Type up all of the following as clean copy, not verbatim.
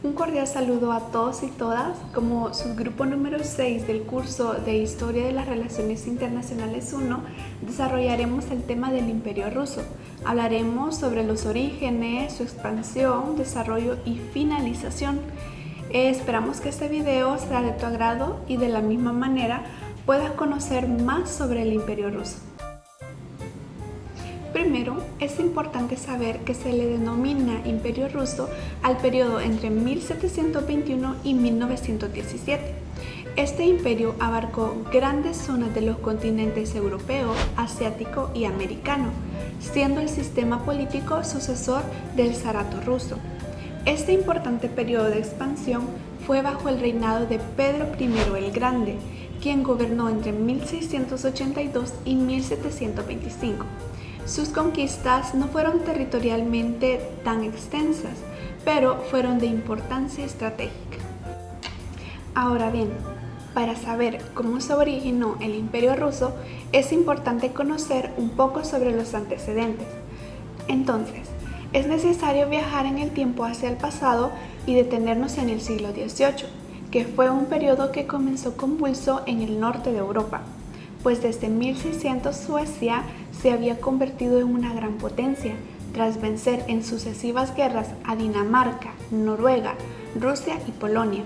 Un cordial saludo a todos y todas. Como subgrupo número 6 del curso de Historia de las Relaciones Internacionales 1, desarrollaremos el tema del Imperio Ruso. Hablaremos sobre los orígenes, su expansión, desarrollo y finalización. Esperamos que este video sea de tu agrado y de la misma manera puedas conocer más sobre el Imperio Ruso. Primero, es importante saber que se le denomina Imperio Ruso al periodo entre 1721 y 1917. Este imperio abarcó grandes zonas de los continentes europeo, asiático y americano, siendo el sistema político sucesor del zarato ruso. Este importante periodo de expansión fue bajo el reinado de Pedro I el Grande, quien gobernó entre 1682 y 1725. Sus conquistas no fueron territorialmente tan extensas, pero fueron de importancia estratégica. Ahora bien, para saber cómo se originó el Imperio Ruso, es importante conocer un poco sobre los antecedentes. Entonces, es necesario viajar en el tiempo hacia el pasado y detenernos en el siglo XVIII, que fue un periodo que comenzó convulso en el norte de Europa, pues desde 1600 Suecia se había convertido en una gran potencia, tras vencer en sucesivas guerras a Dinamarca, Noruega, Rusia y Polonia.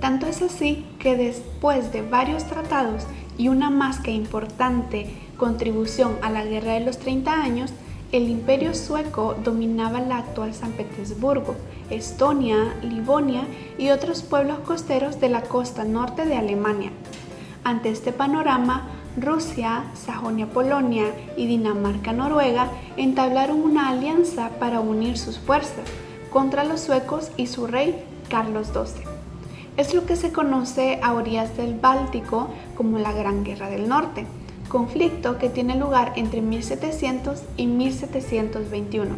Tanto es así que después de varios tratados y una más que importante contribución a la Guerra de los 30 años, el Imperio Sueco dominaba la actual San Petersburgo, Estonia, Livonia y otros pueblos costeros de la costa norte de Alemania. Ante este panorama, Rusia, Sajonia-Polonia y Dinamarca-Noruega entablaron una alianza para unir sus fuerzas contra los suecos y su rey Carlos XII. Es lo que se conoce a orillas del Báltico como la Gran Guerra del Norte, conflicto que tiene lugar entre 1700 y 1721.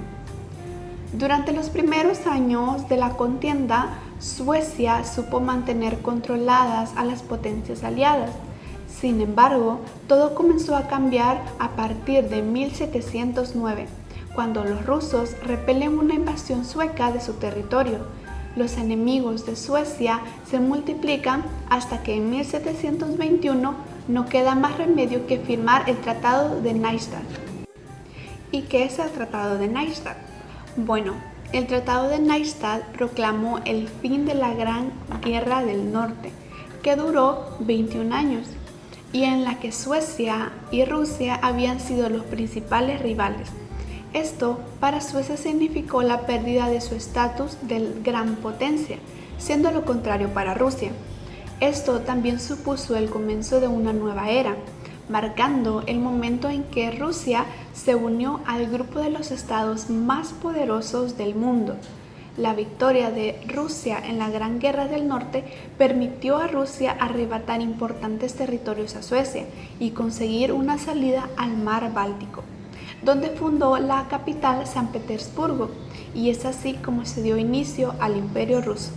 Durante los primeros años de la contienda, Suecia supo mantener controladas a las potencias aliadas. Sin embargo, todo comenzó a cambiar a partir de 1709, cuando los rusos repelen una invasión sueca de su territorio. Los enemigos de Suecia se multiplican hasta que en 1721 no queda más remedio que firmar el Tratado de Neustadt. ¿Y qué es el Tratado de Neustadt? Bueno, el Tratado de Neustadt proclamó el fin de la Gran Guerra del Norte, que duró 21 años, y en la que Suecia y Rusia habían sido los principales rivales. Esto para Suecia significó la pérdida de su estatus de gran potencia, siendo lo contrario para Rusia. Esto también supuso el comienzo de una nueva era, marcando el momento en que Rusia se unió al grupo de los estados más poderosos del mundo. La victoria de Rusia en la Gran Guerra del Norte permitió a Rusia arrebatar importantes territorios a Suecia y conseguir una salida al mar Báltico, donde fundó la capital San Petersburgo, y es así como se dio inicio al Imperio Ruso.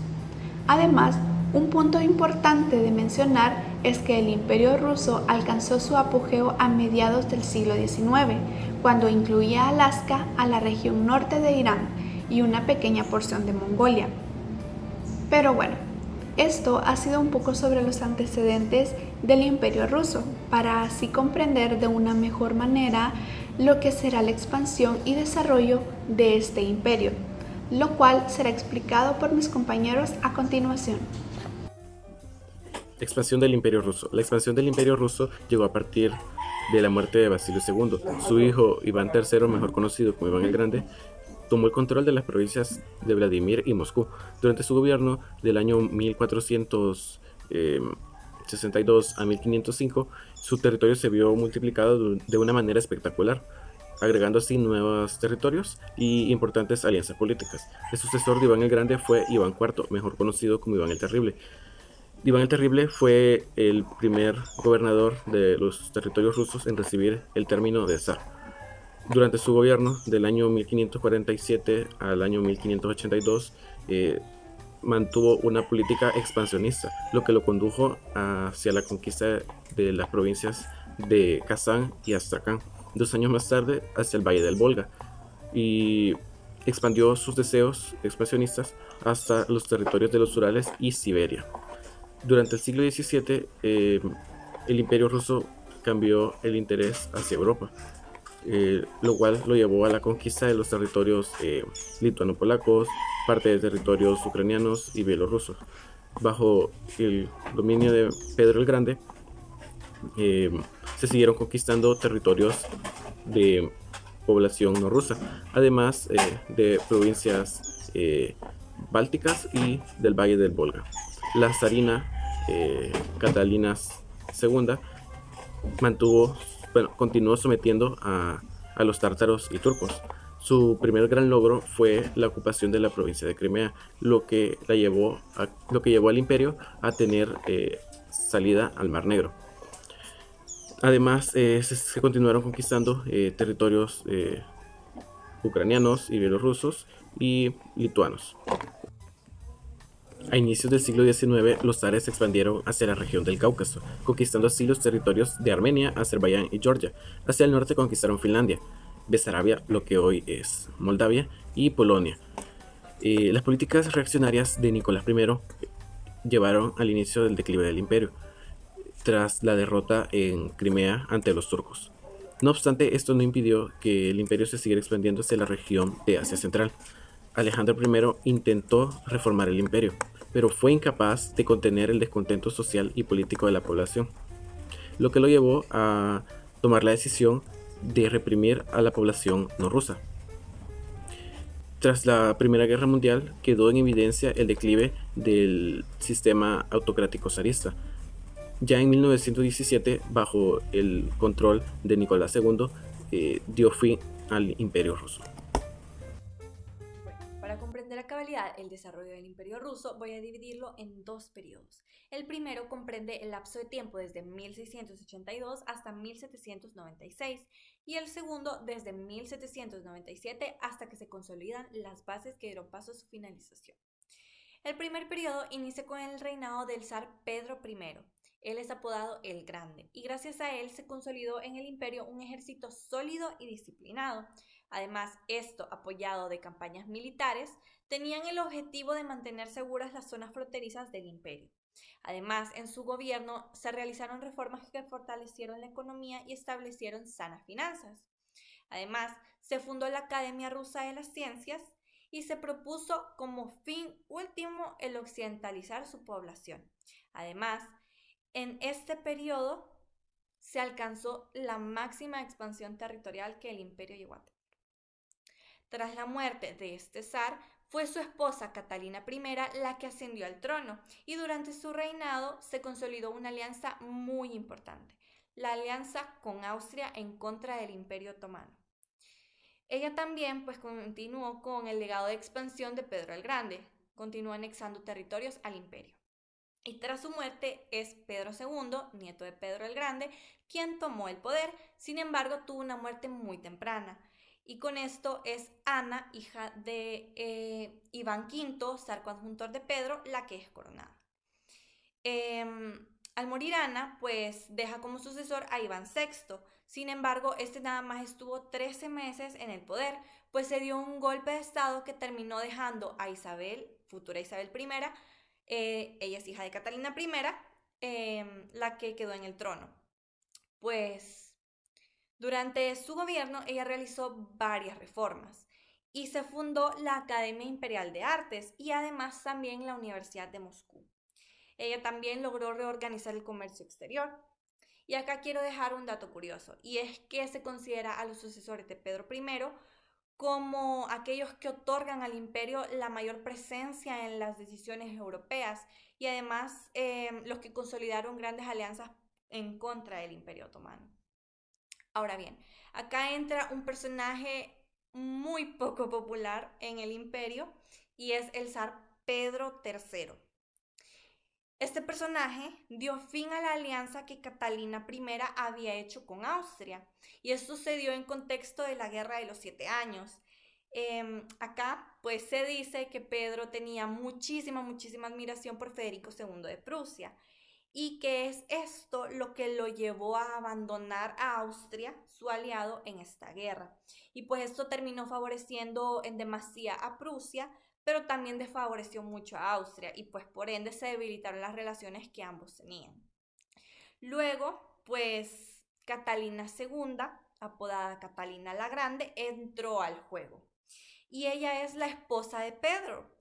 Además, un punto importante de mencionar es que el Imperio Ruso alcanzó su apogeo a mediados del siglo XIX, cuando incluía Alaska, a la región norte de Irán y una pequeña porción de Mongolia. Pero bueno, esto ha sido un poco sobre los antecedentes del Imperio Ruso, para así comprender de una mejor manera lo que será la expansión y desarrollo de este imperio, lo cual será explicado por mis compañeros a continuación. Expansión del Imperio Ruso. La expansión del Imperio Ruso llegó a partir de la muerte de Basilio II. Su hijo Iván III, mejor conocido como Iván el Grande, tomó el control de las provincias de Vladimir y Moscú. Durante su gobierno del año 1462 a 1505, su territorio se vio multiplicado de una manera espectacular, agregando así nuevos territorios y importantes alianzas políticas. El sucesor de Iván el Grande fue Iván IV, mejor conocido como Iván el Terrible. Iván el Terrible fue el primer gobernador de los territorios rusos en recibir el término de zar. Durante su gobierno, del año 1547 al año 1582, mantuvo una política expansionista, lo que lo condujo hacia la conquista de las provincias de Kazán y Astracán. 2 años más tarde, hacia el Valle del Volga. Y expandió sus deseos expansionistas hasta los territorios de los Urales y Siberia. Durante el siglo XVII, el Imperio ruso cambió el interés hacia Europa, lo cual lo llevó a la conquista de los territorios lituano-polacos, parte de territorios ucranianos y bielorrusos. Bajo el dominio de Pedro el Grande, eh, se siguieron conquistando territorios de población no rusa, además de provincias bálticas y del Valle del Volga. La zarina Catalina II continuó sometiendo a los tártaros y turcos. Su primer gran logro fue la ocupación de la provincia de Crimea, lo que llevó al imperio a tener salida al Mar Negro. Además, se continuaron conquistando territorios ucranianos y bielorrusos y lituanos. A inicios del siglo XIX, los zares se expandieron hacia la región del Cáucaso, conquistando así los territorios de Armenia, Azerbaiyán y Georgia. Hacia el norte conquistaron Finlandia, Besarabia, lo que hoy es Moldavia, y Polonia. Las políticas reaccionarias de Nicolás I llevaron al inicio del declive del imperio, tras la derrota en Crimea ante los turcos. No obstante, esto no impidió que el imperio se siguiera expandiendo hacia la región de Asia Central. Alejandro I intentó reformar el imperio, pero fue incapaz de contener el descontento social y político de la población, lo que lo llevó a tomar la decisión de reprimir a la población no rusa. Tras la Primera Guerra Mundial quedó en evidencia el declive del sistema autocrático zarista. Ya en 1917, bajo el control de Nicolás II, dio fin al Imperio ruso. Para comprender a cabalidad el desarrollo del Imperio ruso, voy a dividirlo en dos periodos. El primero comprende el lapso de tiempo desde 1682 hasta 1796 y el segundo desde 1797 hasta que se consolidan las bases que dieron paso a su finalización. El primer periodo inicia con el reinado del zar Pedro I. Él es apodado el Grande y gracias a él se consolidó en el imperio un ejército sólido y disciplinado. Además, esto, apoyado de campañas militares, tenían el objetivo de mantener seguras las zonas fronterizas del imperio. Además, en su gobierno se realizaron reformas que fortalecieron la economía y establecieron sanas finanzas. Además, se fundó la Academia Rusa de las Ciencias y se propuso como fin último el occidentalizar su población. Además, en este periodo se alcanzó la máxima expansión territorial que el imperio llegó a tener. Tras la muerte de este zar, fue su esposa Catalina I la que ascendió al trono y durante su reinado se consolidó una alianza muy importante, la alianza con Austria en contra del Imperio Otomano. Ella también continuó con el legado de expansión de Pedro el Grande, continuó anexando territorios al imperio. Y tras su muerte es Pedro II, nieto de Pedro el Grande, quien tomó el poder, sin embargo tuvo una muerte muy temprana. Y con esto es Ana, hija de Iván V, zar coadjutor de Pedro, la que es coronada. Al morir Ana, pues deja como sucesor a Iván VI. Sin embargo, este nada más estuvo 13 meses en el poder, pues se dio un golpe de estado que terminó dejando a Isabel, futura Isabel I, ella es hija de Catalina I, la que quedó en el trono. Pues durante su gobierno ella realizó varias reformas y se fundó la Academia Imperial de Artes y además también la Universidad de Moscú. Ella también logró reorganizar el comercio exterior. Y acá quiero dejar un dato curioso, y es que se considera a los sucesores de Pedro I como aquellos que otorgan al imperio la mayor presencia en las decisiones europeas y además los que consolidaron grandes alianzas en contra del Imperio Otomano. Ahora bien, acá entra un personaje muy poco popular en el imperio y es el zar Pedro III. Este personaje dio fin a la alianza que Catalina I había hecho con Austria y esto se dio en contexto de la Guerra de los 7 años. Acá pues se dice que Pedro tenía muchísima admiración por Federico II de Prusia y que es esto lo que lo llevó a abandonar a Austria, su aliado en esta guerra. Y pues esto terminó favoreciendo en demasía a Prusia, pero también desfavoreció mucho a Austria y pues por ende se debilitaron las relaciones que ambos tenían. Luego, pues Catalina II, apodada Catalina la Grande, entró al juego. Y ella es la esposa de Pedro.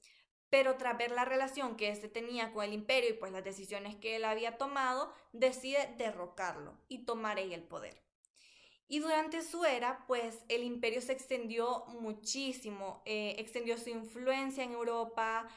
Pero tras ver la relación que éste tenía con el imperio y pues las decisiones que él había tomado, decide derrocarlo y tomar ella el poder. Y durante su era, pues el imperio se extendió muchísimo, extendió su influencia en Europa,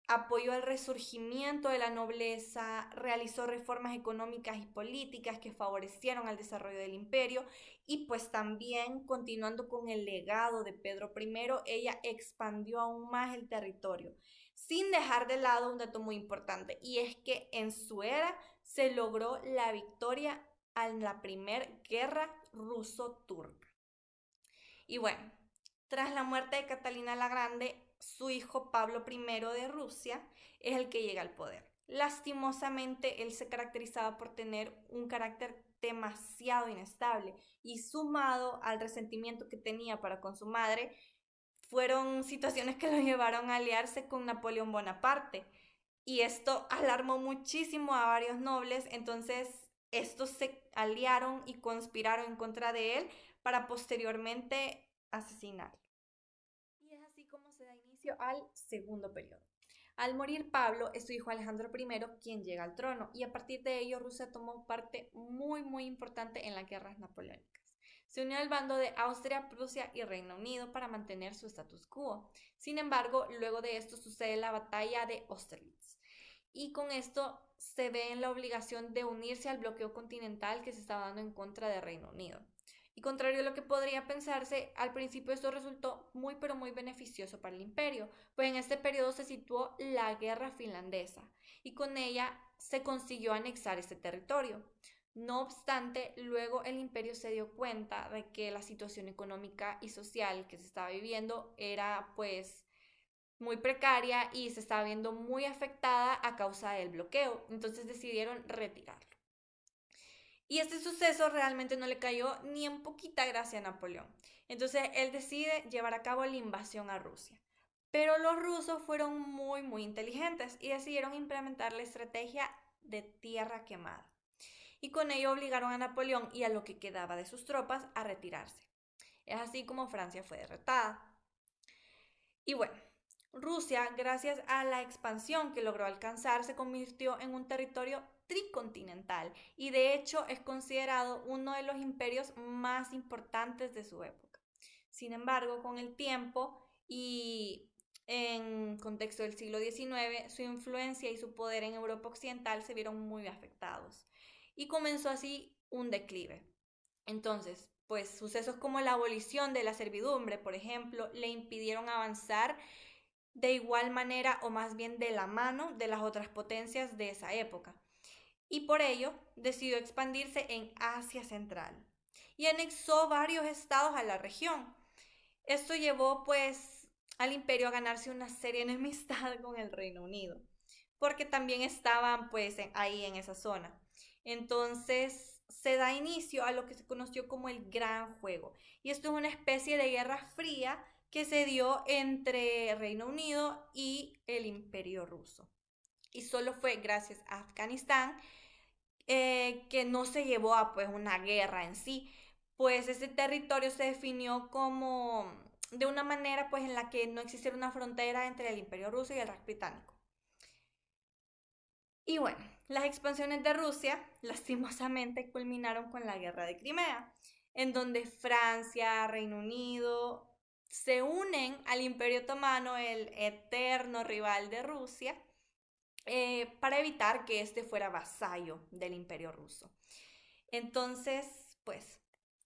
apoyó el resurgimiento de la nobleza, realizó reformas económicas y políticas que favorecieron al desarrollo del imperio y pues también, continuando con el legado de Pedro I, ella expandió aún más el territorio, sin dejar de lado un dato muy importante, y es que en su era se logró la victoria en la primera guerra ruso-turca. Y bueno, tras la muerte de Catalina la Grande, su hijo Pablo I de Rusia es el que llega al poder. Lastimosamente, él se caracterizaba por tener un carácter demasiado inestable y sumado al resentimiento que tenía para con su madre, fueron situaciones que lo llevaron a aliarse con Napoleón Bonaparte. Y esto alarmó muchísimo a varios nobles, entonces estos se aliaron y conspiraron en contra de él para posteriormente asesinarlo. Y es así como se da inicio al segundo periodo. Al morir Pablo, es su hijo Alejandro I quien llega al trono, y a partir de ello Rusia tomó parte muy importante en las guerras napoleónicas. Se unió al bando de Austria, Prusia y Reino Unido para mantener su status quo. Sin embargo, luego de esto sucede la batalla de Austerlitz. Y con esto se ve en la obligación de unirse al bloqueo continental que se estaba dando en contra de Reino Unido. Y contrario a lo que podría pensarse, al principio esto resultó muy beneficioso para el imperio, pues en este periodo se situó la guerra finlandesa y con ella se consiguió anexar este territorio. No obstante, luego el imperio se dio cuenta de que la situación económica y social que se estaba viviendo era pues muy precaria y se estaba viendo muy afectada a causa del bloqueo, entonces decidieron retirarlo. Y este suceso realmente no le cayó ni en poquita gracia a Napoleón. Entonces él decide llevar a cabo la invasión a Rusia. Pero los rusos fueron muy inteligentes y decidieron implementar la estrategia de tierra quemada. Y con ello obligaron a Napoleón y a lo que quedaba de sus tropas a retirarse. Es así como Francia fue derrotada. Y bueno, Rusia, gracias a la expansión que logró alcanzar, se convirtió en un territorio tricontinental y de hecho es considerado uno de los imperios más importantes de su época. Sin embargo, con el tiempo y en contexto del siglo XIX, su influencia y su poder en Europa Occidental se vieron muy afectados y comenzó así un declive. Entonces, pues sucesos como la abolición de la servidumbre, por ejemplo, le impidieron avanzar de igual manera o más bien de la mano de las otras potencias de esa época. Y por ello decidió expandirse en Asia Central y anexó varios estados a la región. Esto llevó pues al imperio a ganarse una seria enemistad con el Reino Unido, porque también estaban pues ahí en esa zona. Entonces se da inicio a lo que se conoció como el Gran Juego. Y esto es una especie de guerra fría que se dio entre Reino Unido y el Imperio Ruso. Y solo fue gracias a Afganistán que no se llevó a pues una guerra en sí, pues ese territorio se definió como de una manera pues en la que no existiera una frontera entre el Imperio Ruso y el Reich Británico. Y bueno, las expansiones de Rusia lastimosamente culminaron con la Guerra de Crimea, en donde Francia, Reino Unido se unen al Imperio Otomano, el eterno rival de Rusia, para evitar que este fuera vasallo del Imperio Ruso. Entonces, pues,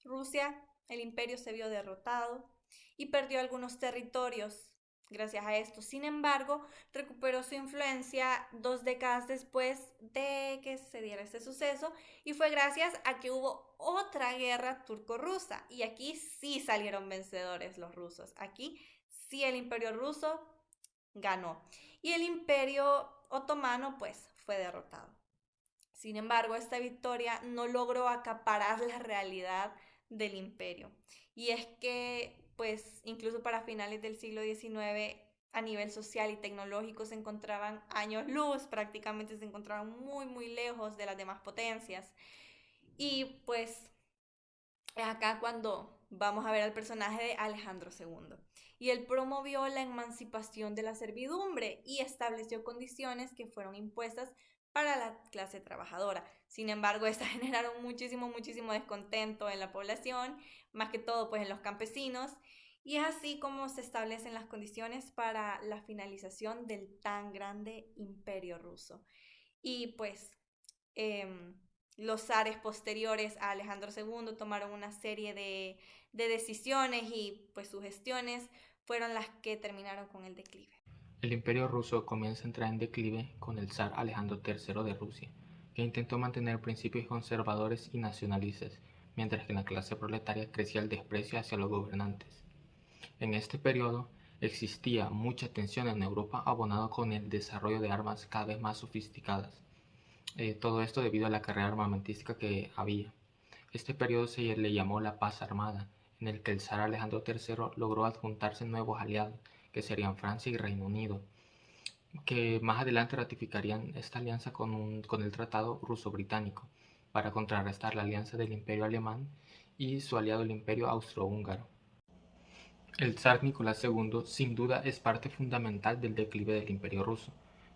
Rusia, el imperio se vio derrotado y perdió algunos territorios gracias a esto. Sin embargo, recuperó su influencia 2 décadas después de que se diera este suceso y fue gracias a que hubo otra guerra turco-rusa y aquí sí salieron vencedores los rusos. Aquí sí el imperio ruso ganó y el imperio otomano pues fue derrotado. Sin embargo, esta victoria no logró acaparar la realidad del imperio. Y es que, pues, incluso para finales del siglo XIX, a nivel social y tecnológico se encontraban años luz, prácticamente se encontraban muy, muy lejos de las demás potencias. Y pues es acá cuando vamos a ver al personaje de Alejandro II. Y él promovió la emancipación de la servidumbre y estableció condiciones que fueron impuestas para la clase trabajadora. Sin embargo, estas generaron muchísimo, muchísimo descontento en la población, más que todo pues en los campesinos, y es así como se establecen las condiciones para la finalización del tan grande imperio ruso. Y pues los zares posteriores a Alejandro II tomaron una serie de decisiones y pues sus gestiones fueron las que terminaron con el declive. El imperio ruso comienza a entrar en declive con el zar Alejandro III de Rusia, que intentó mantener principios conservadores y nacionalistas, mientras que en la clase proletaria crecía el desprecio hacia los gobernantes. En este periodo existía mucha tensión en Europa, abonado con el desarrollo de armas cada vez más sofisticadas. Todo esto debido a la carrera armamentística que había. Este periodo se le llamó la Paz Armada, en el que el zar Alejandro III logró adjuntarse nuevos aliados, que serían Francia y Reino Unido, que más adelante ratificarían esta alianza con el Tratado Ruso-Británico, para contrarrestar la alianza del Imperio Alemán y su aliado el Imperio Austrohúngaro. El zar Nicolás II sin duda es parte fundamental del declive del Imperio ruso,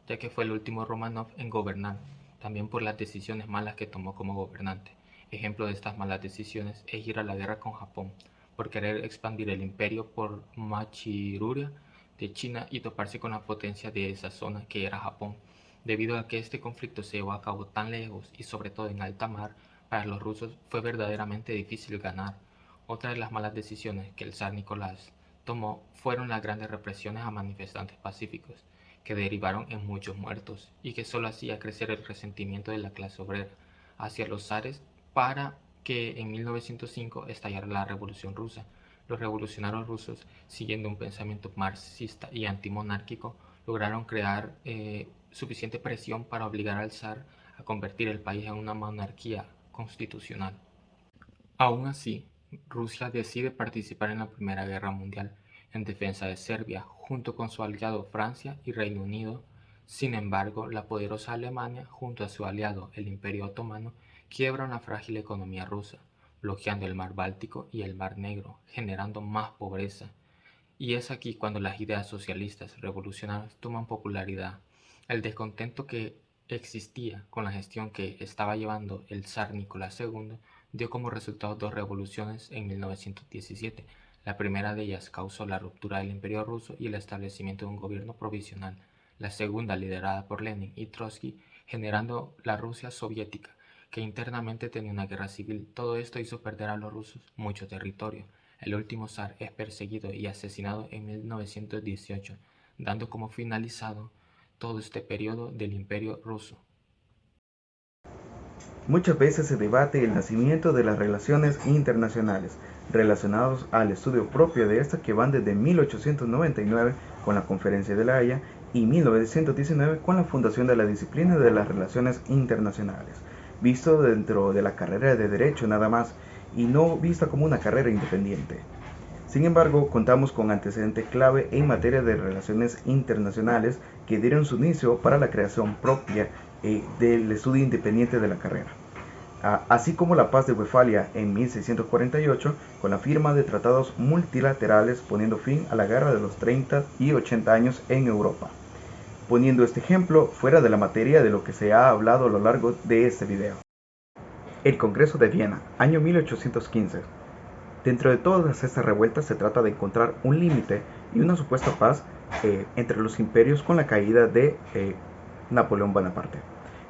ya que fue el último Románov en gobernar, también por las decisiones malas que tomó como gobernante. Ejemplo de estas malas decisiones es ir a la guerra con Japón, por querer expandir el imperio por Manchuria de China y toparse con la potencia de esa zona que era Japón. Debido a que este conflicto se llevó a cabo tan lejos y sobre todo en alta mar, para los rusos fue verdaderamente difícil ganar. Otra de las malas decisiones que el zar Nicolás tomó fueron las grandes represiones a manifestantes pacíficos, que derivaron en muchos muertos y que solo hacía crecer el resentimiento de la clase obrera hacia los zares, para que en 1905 estallara la Revolución Rusa. Los revolucionarios rusos, siguiendo un pensamiento marxista y antimonárquico, lograron crear suficiente presión para obligar al zar a convertir el país en una monarquía constitucional. Aún así, Rusia decide participar en la Primera Guerra Mundial en defensa de Serbia, junto con su aliado Francia y Reino Unido. Sin embargo, la poderosa Alemania, junto a su aliado el Imperio Otomano, quiebra una frágil economía rusa, bloqueando el mar Báltico y el mar Negro, generando más pobreza. Y es aquí cuando las ideas socialistas revolucionarias toman popularidad. El descontento que existía con la gestión que estaba llevando el zar Nicolás II dio como resultado dos revoluciones en 1917. La primera de ellas causó la ruptura del Imperio ruso y el establecimiento de un gobierno provisional. La segunda, liderada por Lenin y Trotsky, generando la Rusia soviética, que internamente tenía una guerra civil. Todo esto hizo perder a los rusos mucho territorio. El último zar es perseguido y asesinado en 1918, dando como finalizado todo este periodo del Imperio ruso. Muchas veces se debate el nacimiento de las relaciones internacionales, relacionados al estudio propio de estas que van desde 1899 con la Conferencia de La Haya y 1919 con la fundación de la disciplina de las relaciones internacionales, visto dentro de la carrera de Derecho nada más y no vista como una carrera independiente. Sin embargo, contamos con antecedentes clave en materia de relaciones internacionales que dieron su inicio para la creación propia del estudio independiente de la carrera, así como la Paz de Westfalia en 1648 con la firma de tratados multilaterales poniendo fin a la guerra de los 30 y 80 años en Europa. Poniendo este ejemplo fuera de la materia de lo que se ha hablado a lo largo de este video. El Congreso de Viena, año 1815. Dentro de todas estas revueltas se trata de encontrar un límite y una supuesta paz entre los imperios con la caída de Napoleón Bonaparte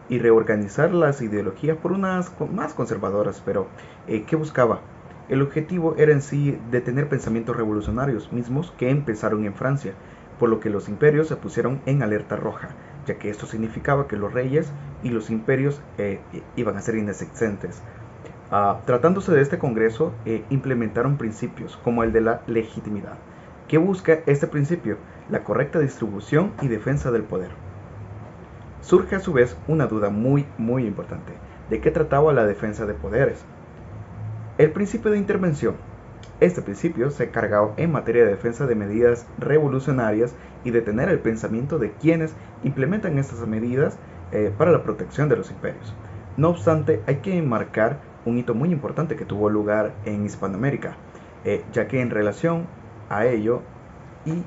y reorganizar las ideologías por unas más conservadoras, pero ¿qué buscaba? El objetivo era en sí detener pensamientos revolucionarios mismos que empezaron en Francia, por lo que los imperios se pusieron en alerta roja, ya que esto significaba que los reyes y los imperios iban a ser inexistentes. Tratándose de este congreso, implementaron principios como el de la legitimidad. ¿Qué busca este principio? La correcta distribución y defensa del poder. Surge a su vez una duda muy importante. ¿De qué trataba la defensa de poderes? El principio de intervención. Este principio se cargaba en materia de defensa de medidas revolucionarias y detener el pensamiento de quienes implementan estas medidas para la protección de los imperios. No obstante, hay que enmarcar un hito muy importante que tuvo lugar en Hispanoamérica, ya que en relación a ello y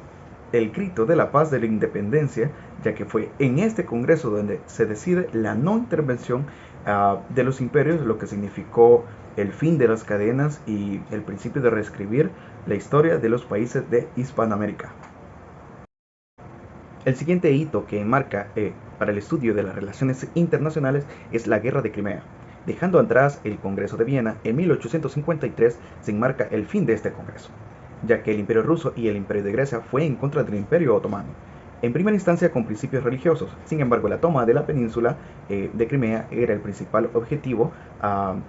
el grito de la paz de la independencia, ya que fue en este congreso donde se decide la no intervención de los imperios, lo que significó el fin de las cadenas y el principio de reescribir la historia de los países de Hispanoamérica. El siguiente hito que enmarca para el estudio de las relaciones internacionales es la Guerra de Crimea. Dejando atrás el Congreso de Viena, en 1853 se enmarca el fin de este congreso, ya que el Imperio ruso y el Imperio de Grecia fue en contra del Imperio otomano, en primera instancia con principios religiosos. Sin embargo, la toma de la península de Crimea era el principal objetivo,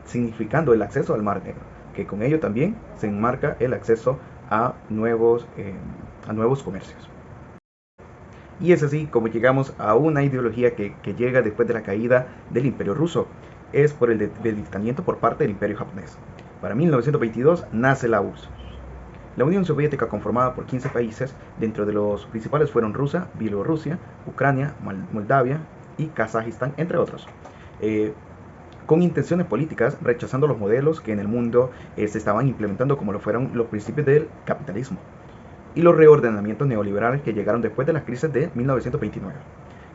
significando el acceso al Mar Negro, que con ello también se enmarca el acceso a nuevos comercios. Y es así como llegamos a una ideología que llega después de la caída del Imperio ruso. Es por el debilitamiento por parte del Imperio japonés. Para 1922 nace la URSS. La Unión Soviética, conformada por 15 países, dentro de los principales fueron Rusia, Bielorrusia, Ucrania, Moldavia y Kazajistán, entre otros, con intenciones políticas, rechazando los modelos que en el mundo se estaban implementando, como lo fueron los principios del capitalismo y los reordenamientos neoliberales que llegaron después de la crisis de 1929,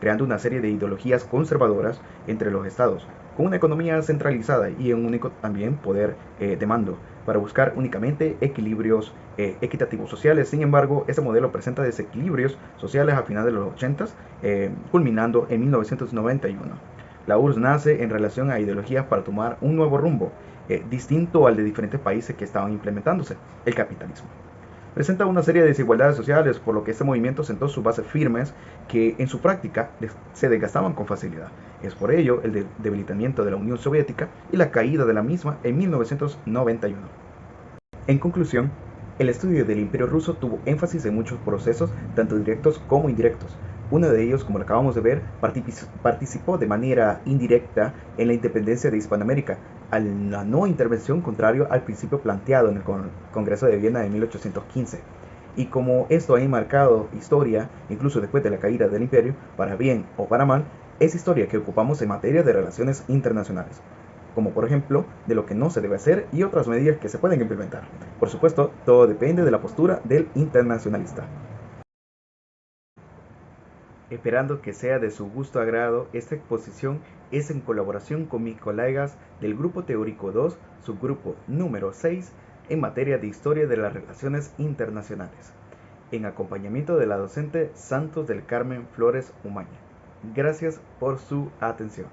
creando una serie de ideologías conservadoras entre los estados, con una economía centralizada y un único también poder de mando, para buscar únicamente equilibrios equitativos sociales. Sin embargo, ese modelo presenta desequilibrios sociales a finales de los 80, culminando en 1991. La URSS nace en relación a ideologías para tomar un nuevo rumbo, distinto al de diferentes países que estaban implementándose, el capitalismo. Presenta una serie de desigualdades sociales, por lo que este movimiento sentó sus bases firmes que en su práctica se desgastaban con facilidad. Es por ello el debilitamiento de la Unión Soviética y la caída de la misma en 1991. En conclusión, el estudio del Imperio ruso tuvo énfasis en muchos procesos, tanto directos como indirectos. Uno de ellos, como lo acabamos de ver, participó de manera indirecta en la independencia de Hispanoamérica, a la no intervención contrario al principio planteado en el Congreso de Viena de 1815. Y como esto ha marcado historia, incluso después de la caída del imperio, para bien o para mal, es historia que ocupamos en materia de relaciones internacionales, como por ejemplo de lo que no se debe hacer y otras medidas que se pueden implementar. Por supuesto, todo depende de la postura del internacionalista. Esperando que sea de su gusto agrado, esta exposición es en colaboración con mis colegas del Grupo Teórico 2, subgrupo número 6, en materia de Historia de las Relaciones Internacionales, en acompañamiento de la docente Santos del Carmen Flores Umaña. Gracias por su atención.